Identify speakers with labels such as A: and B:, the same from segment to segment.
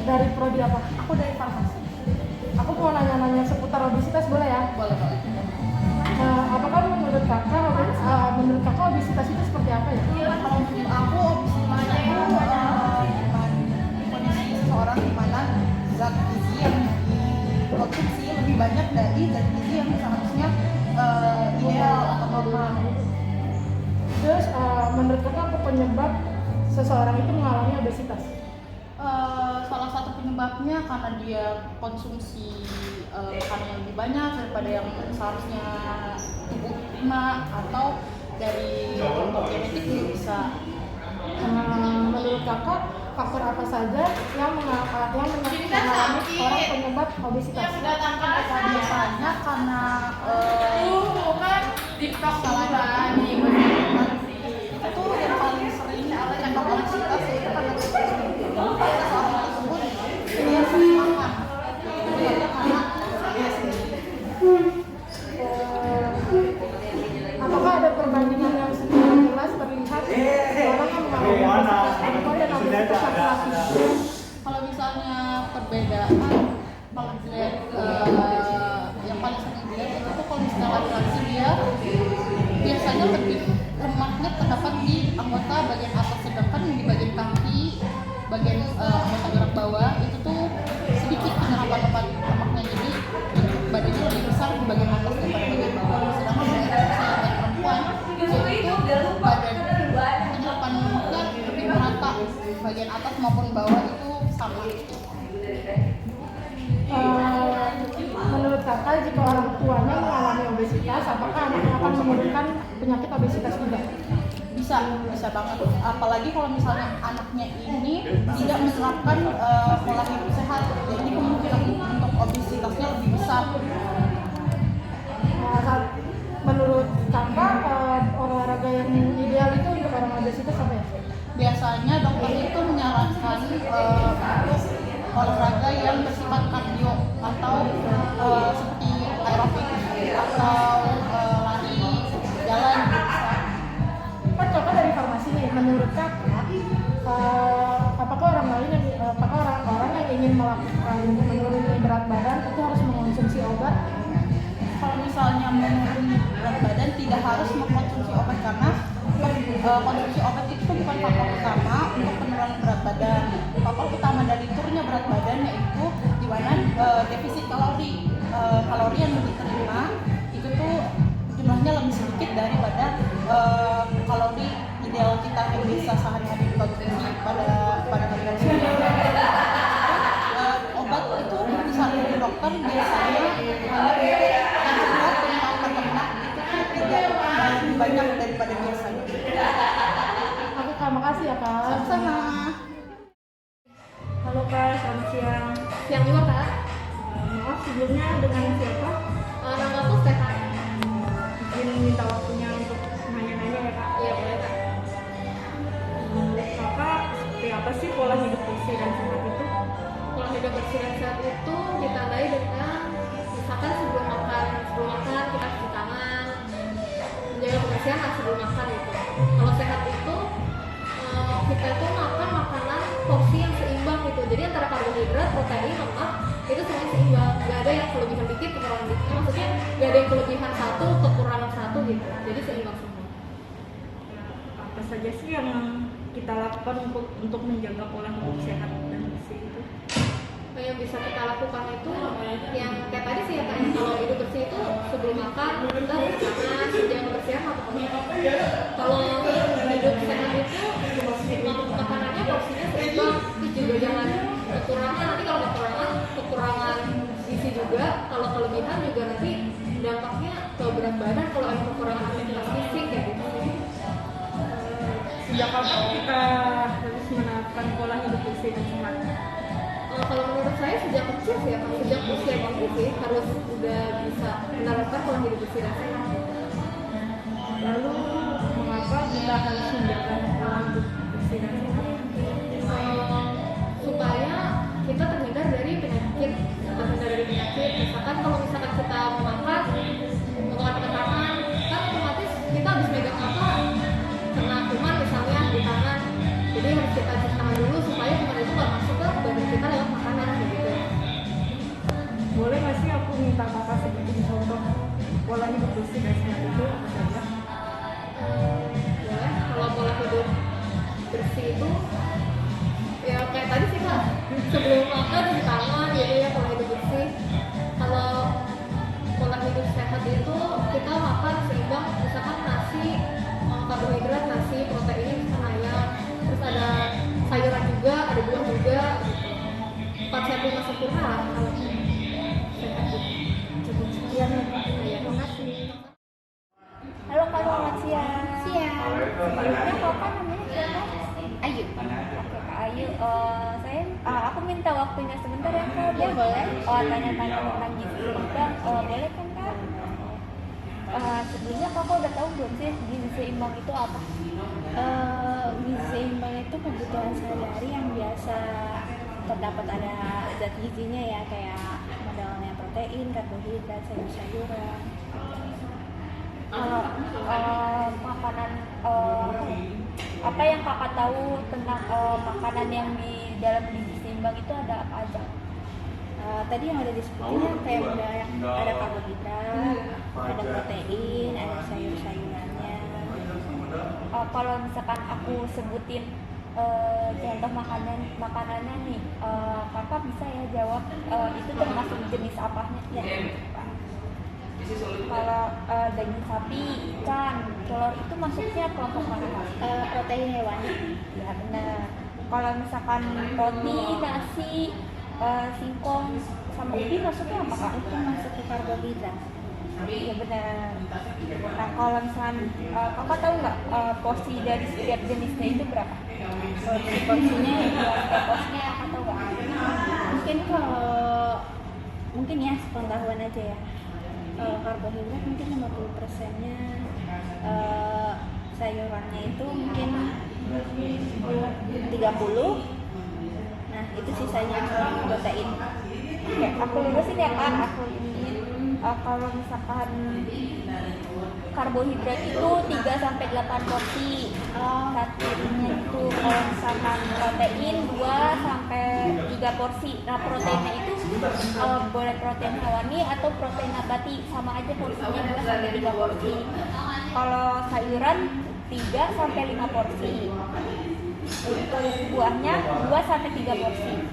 A: dari prodi apa?
B: Aku dari farmasi.
A: Aku mau nanya-nanya seputar obesitas, boleh ya?
B: Boleh.
A: Apakah menurut kakak obesitas itu seperti apa ya?
B: Kalau menurut aku obesitas itu kondisi seseorang di mana zat gizi yang dikonsumsi lebih banyak dari zat gizi yang seharusnya ideal atau normal.
A: Terus menurut kakak apa penyebab seseorang itu mengalami obesitas?
B: Salah satu penyebabnya karena dia konsumsi makanan yang lebih banyak daripada yang seharusnya tubuh terima, atau dari faktor genetik juga bisa.
A: Menurut kakak faktor apa saja yang mengalami orang penyebab obesitas?
B: Biasanya karena kesalahan itu yang paling sering penyebab obesitas itu karena seseorang tersebut dia sering makan.
A: Apakah ada perbandingan yang secara jelas terlihat orang yang mengalami obesitas perempuan dan obesitas laki-laki?
B: Kalau misalnya perbedaan, kalau dilihat yang paling sering dilihat itu tuh kalau misalnya laki-laki dia biasanya lebih lemaknya terdapat di anggota bagian atas, sedangkan di bagian kaki, bagian anggota gerak bawah itu tuh sedikit penyerapan lemaknya, jadi badannya lebih besar di bagian atas daripada bagian bawah. Sedangkan dari perempuan itu badan penyerapan lemaknya lebih merata, bagian atas maupun bawah itu sama.
A: Menurut kakak, jika orang tuanya mengalami obesitas, apakah anaknya akan menurunkan penyakit obesitas juga?
B: Bisa banget, apalagi kalau misalnya anaknya ini tidak menerapkan pola hidup sehat, jadi kemungkinan untuk obesitasnya lebih besar.
A: Menurut kakak, olahraga yang ideal itu untuk orang obesitas apa ya?
B: Biasanya dokter itu menyarankan olahraga yang bersifat kardio atau seperti aerobik atau lari, jalan bisa.
A: Kan kakak dari farmasi nih, menurut kakak apakah orang yang ingin melakukan menurunkan berat badan itu harus mengonsumsi obat?
B: Kalau misalnya menurunkan berat badan tidak harus mengkonsumsi obat, karena konsumsi obat itu bukan faktor utama untuk penurunan berat badan. Faktor utama dari turunnya berat badan yaitu di mana defisit kalori yang diterima itu tuh jumlahnya lebih sedikit daripada kalori ideal kita yang bisa sehari-hari dikonsumsi pada hari-hari. Obat itu disarankan dari dokter biasanya yang berat dengan peternak itu tidak lebih banyak daripada biasanya.
A: Oke kak, makasih ya kak.
B: Sama-sama.
A: Halo kak, selamat siang.
C: Siang juga kak.
A: Maaf sebelumnya, dengan siapa?
C: Nama aku Sehat.
A: Izin minta waktunya untuk nanya-nanya ya kak.
C: Iya boleh kak.
A: Menurut kakak seperti apa sih pola hidup bersih dan sehat itu?
C: Pola hidup bersih dan sehat itu ditandai dengan misalkan sebelum makan kita cuci tangan, menjaga kebersihan sebelum makan itu. Kalau sehat itu kita itu makan makanan porsi yang seimbang gitu. Jadi antara karbohidrat, protein, lemak itu semuanya seimbang. Gak ada yang kelebihan dikit, kekurangan dikit. Maksudnya gak ada yang kelebihan satu, kekurangan satu gitu. Jadi seimbang semua.
A: Apa saja sih yang kita lakukan untuk menjaga pola hidup sehat dan bersih itu?
C: Yang bisa kita lakukan itu yang kayak tadi sih ya Kak, kalau hidup bersih itu sebelum makan kita cuci tangan, menjaga kebersihan atau kalau hidup sehat itu makanannya porsinya seimbang, terus juga jangan kekurangan. Nanti kalau kekurangan gizi juga, kalau kelebihan juga nanti dampaknya ke berat badan kalau ada kekurangan aktivitas fisik kayak gitu.
A: Sejak kapan kita harus menerapkan pola hidup bersih dan sehat?
C: Kalau menurut saya sejak kecil sih ya, sejak usia dini sih harus udah bisa menerapkan pola hidup bersih dan sehat.
A: Lalu mengapa kita harus menjaga pola hidup bersih dan sehat?
C: Supaya kita terhindar dari penyakit. Misalkan kalau misalkan kita makan pakai tangan, kan otomatis kita habis megang apa kena kuman misalnya di tangan. Jadi harus kita cuci tangan dulu supaya kuman itu nggak masuk ke badan kita lewat
A: boleh nggak sih aku minta kakak sebutin contoh pola hidup bersih dan sehat itu apa saja?
C: Boleh. Kalau pola hidup bersih itu ya kayak tadi sih kak, sebelum makan cuci tangan gitu ya, pola hidup bersih. Kalau pola hidup sehat itu kita makan seimbang, misalkan nasi, karbohidrat, nasi, protein, misalkan ayam, terus ada sayuran juga, ada buah juga gitu. 4 sehat 5 sempurna lah kalau sehat gitu.
A: Cukup sekian ya Kak.
C: Ya, terima kasih.
D: Halo Kak, selamat siang.
C: Siang.
D: Sebelumnya Kakak namanya siapa?
C: Ayu.
D: Oke Kak Ayu, aku minta waktunya sebentar ya Kak.
C: Ya, boleh.
D: Tanya-tanya tentang gizi seimbang, boleh kan Kak? Sebelumnya Kakak udah tahu belum sih gizi seimbang itu apa?
E: Gizi seimbang itu kebutuhan sehari-hari yang biasa terdapat ada zat gizinya ya, kayak modelnya protein, karbohidrat, sayur-sayuran.
D: Makanan apa yang Kakak tahu tentang makanan yang di dalam gizi seimbang itu ada apa aja?
E: Tadi yang udah disebutin kayak udah ada karbohidrat, ada protein, ada sayur-sayurannya.
D: Kalau misalkan aku sebutin contoh makanannya nih, kakak bisa ya jawab itu termasuk jenis apanya ya? Kalau daging sapi, ikan, telur itu masuknya kelompok mana Kak?
E: Protein hewani.
D: Ya benar. Kalau misalkan roti, nasi, singkong, sama ubi masuknya apa Kak?
E: Itu masuk ke karbohidrat.
D: Iya benar. Nah kalau misalkan kakak tahu nggak porsi dari setiap jenisnya itu berapa?
E: Porsinya
D: Setiap porsinya kakak tahu nggak?
E: mungkin ya sepengetahuan aja ya. Karbohidrat mungkin 50%-nya, sayurannya itu mungkin 30. Nah, itu sisanya protein.
D: Oke, aku lurusin ya Kak. Aku ini kalau misalkan karbohidrat itu 3-8 porsi satunya itu. Kalau misalkan protein 2-3 porsi. Nah proteinnya itu boleh protein hewani atau protein nabati, sama aja porsinya 2-3 porsi. Kalau sayuran 3-5 porsi. Untuk buahnya 2-3 porsi.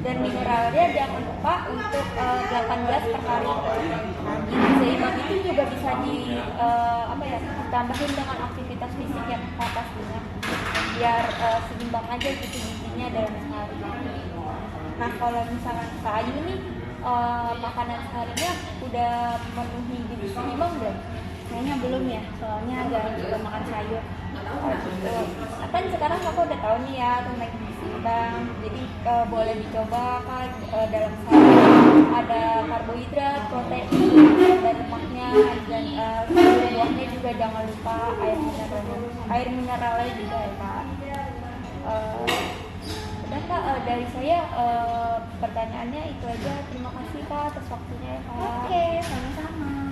D: Dan mineralnya jangan lupa untuk 18 per hari. Nah, gizi seimbang itu juga bisa ditambahin dengan aktivitas fisik yang kita pastinya, biar seimbang aja gitu gizinya dalam sehari. Nah kalau misalkan Kak Ayu nih makanan seharinya udah memenuhi gizi seimbang belum?
E: Kayaknya belum ya, soalnya agak suka makan sayur.
D: Gitu. Kan sekarang aku udah tahu nih ya tentang gizi seimbang, jadi boleh dicoba kan dalam sehari ada karbohidrat, protein, dan lemaknya, dan buahnya juga jangan lupa air mineralnya juga ya Kak. Udah Kak, dari saya pertanyaannya itu aja. Terima kasih Kak atas waktunya ya Kak.
E: Oke, sama-sama.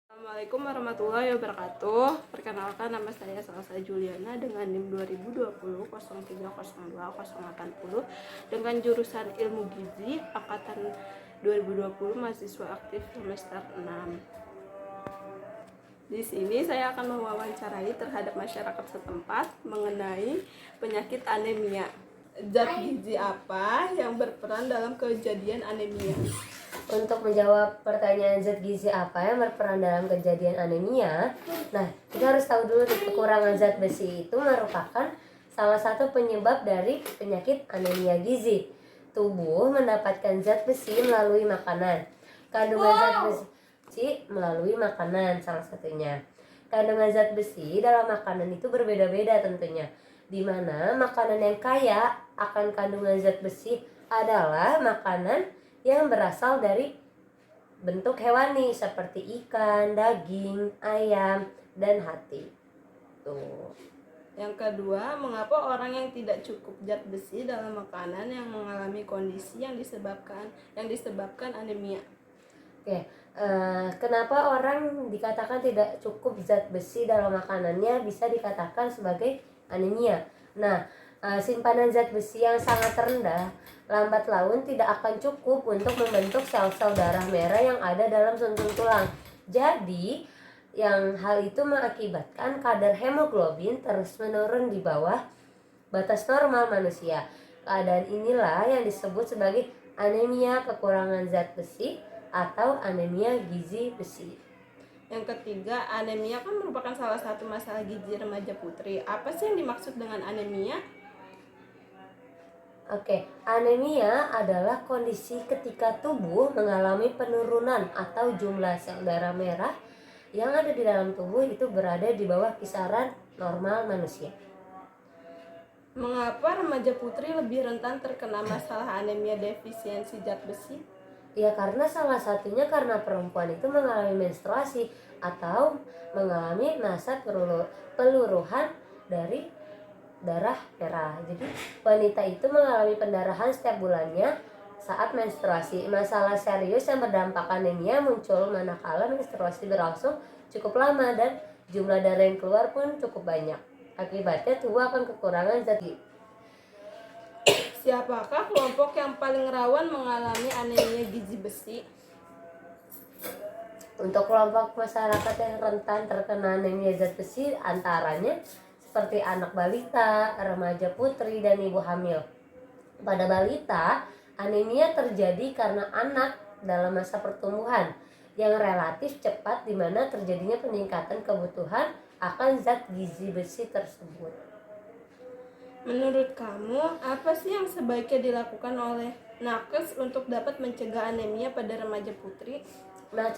F: Assalamualaikum warahmatullahi wabarakatuh. Perkenalkan, nama saya Salsa Juliana dengan NIM 2020 0302080 dengan jurusan Ilmu Gizi angkatan 2020, mahasiswa aktif semester 6. Di sini saya akan mewawancarai terhadap masyarakat setempat mengenai penyakit anemia. Zat gizi apa yang berperan dalam kejadian anemia?
G: Untuk menjawab pertanyaan zat gizi apa yang berperan dalam kejadian anemia, nah kita harus tahu dulu kekurangan zat besi itu merupakan salah satu penyebab dari penyakit anemia gizi. Tubuh mendapatkan zat besi melalui makanan. Kandungan zat besi melalui makanan salah satunya. Kandungan zat besi dalam makanan itu berbeda-beda tentunya. Di mana makanan yang kaya akan kandungan zat besi adalah makanan yang berasal dari bentuk hewani seperti ikan, daging, ayam, dan hati. Tuh.
F: Yang kedua, mengapa orang yang tidak cukup zat besi dalam makanan yang mengalami kondisi yang disebabkan anemia?
G: Oke, kenapa orang dikatakan tidak cukup zat besi dalam makanannya bisa dikatakan sebagai anemia? Nah, simpanan zat besi yang sangat rendah lambat laun tidak akan cukup untuk membentuk sel-sel darah merah yang ada dalam sumsum tulang. Jadi, yang hal itu mengakibatkan kadar hemoglobin terus menurun di bawah batas normal manusia. Keadaan inilah yang disebut sebagai anemia kekurangan zat besi atau anemia gizi besi.
F: Yang ketiga, anemia kan merupakan salah satu masalah gizi remaja putri. Apa sih yang dimaksud dengan anemia?
G: Oke, anemia adalah kondisi ketika tubuh mengalami penurunan atau jumlah sel darah merah yang ada di dalam tubuh itu berada di bawah kisaran normal manusia.
F: Mengapa remaja putri lebih rentan terkena masalah anemia defisiensi zat besi?
G: Ya karena salah satunya karena perempuan itu mengalami menstruasi atau mengalami masa peluruhan dari darah merah. Jadi wanita itu mengalami pendarahan setiap bulannya saat menstruasi. Masalah serius yang berdampak anemia muncul manakala menstruasi berlangsung cukup lama dan jumlah darah yang keluar pun cukup banyak. Akibatnya tubuh akan kekurangan zat gizi.
F: Siapakah kelompok yang paling rawan mengalami anemia gizi besi?
G: Untuk kelompok masyarakat yang rentan terkena anemia zat besi antaranya seperti anak balita, remaja putri, dan ibu hamil. Pada balita, anemia terjadi karena anak dalam masa pertumbuhan yang relatif cepat di mana terjadinya peningkatan kebutuhan akan zat gizi besi tersebut.
F: Menurut kamu, apa sih yang sebaiknya dilakukan oleh nakes untuk dapat mencegah anemia pada remaja putri?
G: Nah,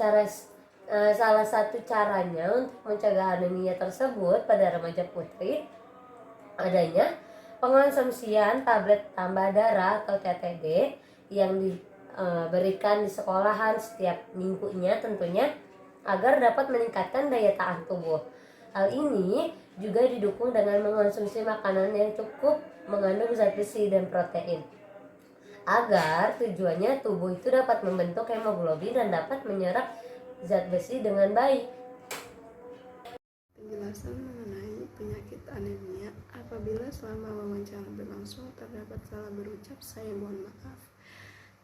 G: salah satu caranya untuk mencegah anemia tersebut pada remaja putri adanya pengonsumsian tablet tambah darah atau TTD yang diberikan di sekolahan setiap minggunya tentunya agar dapat meningkatkan daya tahan tubuh. Hal ini juga didukung dengan mengonsumsi makanan yang cukup mengandung zat besi dan protein agar tujuannya tubuh itu dapat membentuk hemoglobin dan dapat menyerap zat besi dengan baik.
F: Penjelasan mengenai penyakit anemia. Apabila selama wawancara berlangsung terdapat salah berucap, saya mohon maaf.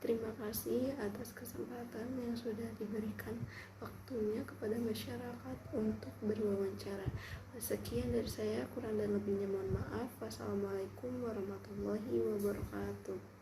F: Terima kasih atas kesempatan yang sudah diberikan waktunya kepada masyarakat untuk berwawancara. Sekian dari saya, kurang dan lebihnya mohon maaf. Wassalamualaikum warahmatullahi wabarakatuh.